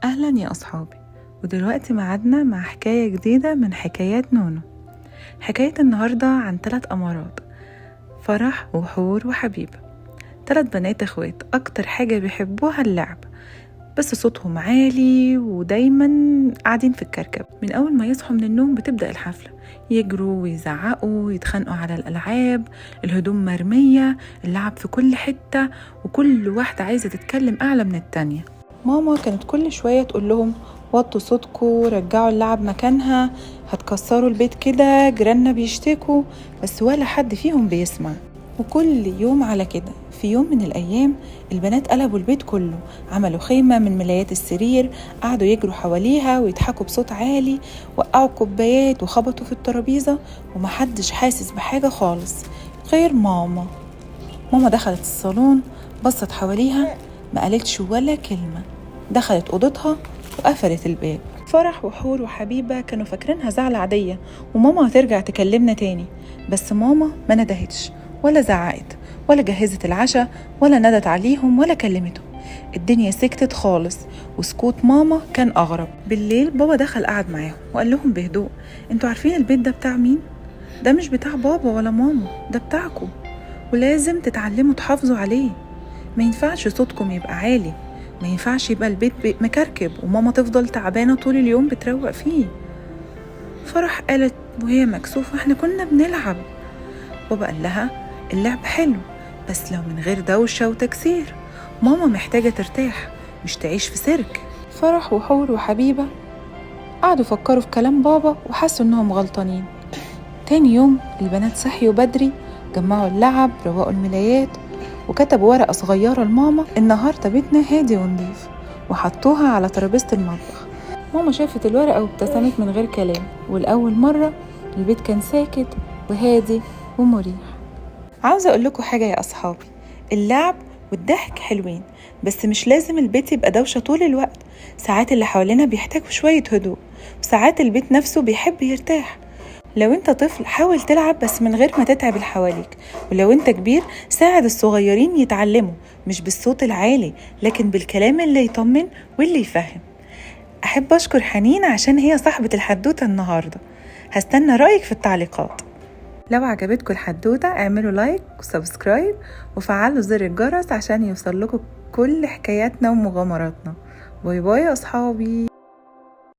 أهلا يا أصحابي، ودلوقتي معادنا مع حكاية جديدة من حكايات نونو. حكاية النهاردة عن 3 أمارات، فرح وحور وحبيبة. 3 بنات اخوات، أكتر حاجة بيحبوها اللعب، بس صوتهم عالي ودايما قاعدين في الكركب. من أول ما يصحوا من النوم بتبدأ الحفلة، يجروا ويزعقوا ويتخانقوا على الألعاب، الهدوم مرمية، اللعب في كل حتة، وكل واحدة عايزة تتكلم أعلى من التانية. ماما كانت كل شوية تقول لهم وطوا صوتكوا، رجعوا اللعب مكانها، هتكسروا البيت كده، جيراننا بيشتكوا، بس ولا حد فيهم بيسمع. وكل يوم على كده. في يوم من الأيام البنات قلبوا البيت كله، عملوا خيمة من ملايات السرير، قعدوا يجروا حواليها ويضحكوا بصوت عالي، وقعوا كوبايات وخبطوا في الترابيزة، ومحدش حاسس بحاجة خالص غير ماما. ماما دخلت الصالون، بصت حواليها، ما قالتش ولا كلمة، دخلت أوضتها وقفلت الباب. فرح وحور وحبيبة كانوا فاكرينها زعلة عادية وماما هترجع تكلمنا تاني، بس ماما ما ندهتش ولا زعقت ولا جهزت العشاء ولا ندت عليهم ولا كلمتهم. الدنيا سكتت خالص، وسكوت ماما كان أغرب. بالليل بابا دخل قعد معاهم وقال لهم بهدوء: انتوا عارفين البيت ده بتاع مين؟ ده مش بتاع بابا ولا ماما، ده بتاعكم، ولازم تتعلموا تحافظوا عليه. ما ينفعش صوتكم يبقى عالي، ما ينفعش يبقى البيت مكركب وماما تفضل تعبانة طول اليوم بتروق فيه. فرح قالت وهي مكسوفة: احنا كنا بنلعب. بابا قال لها: اللعب حلو، بس لو من غير دوشة وتكسير، ماما محتاجة ترتاح مش تعيش في سيرك. فرح وحور وحبيبة قعدوا فكروا في كلام بابا وحسوا انهم غلطانين. تاني يوم البنات صحيوا بدري، جمعوا اللعب، روقوا الملايات، وكتبوا ورقة صغيرة لماما: النهاردة بيتنا هادي ونضيف، وحطوها على ترابيزة المطبخ. ماما شافت الورقة وابتسمت من غير كلام، والأول مرة البيت كان ساكت وهادي ومريح. عاوزة أقول لكم حاجة يا أصحابي، اللعب والضحك حلوين، بس مش لازم البيت يبقى دوشة طول الوقت. ساعات اللي حوالينا بيحتاجوا شوية هدوء، وساعات البيت نفسه بيحب يرتاح. لو انت طفل حاول تلعب بس من غير ما تتعب اللي حواليك، ولو انت كبير ساعد الصغيرين يتعلموا، مش بالصوت العالي لكن بالكلام اللي يطمن واللي يفهم. أحب أشكر حنين عشان هي صاحبة الحدوتة النهاردة. هستنى رأيك في التعليقات. لو عجبتكم الحدوتة اعملوا لايك وسبسكرايب وفعلوا زر الجرس عشان يوصل لكم كل حكاياتنا ومغامراتنا. باي باي يا أصحابي.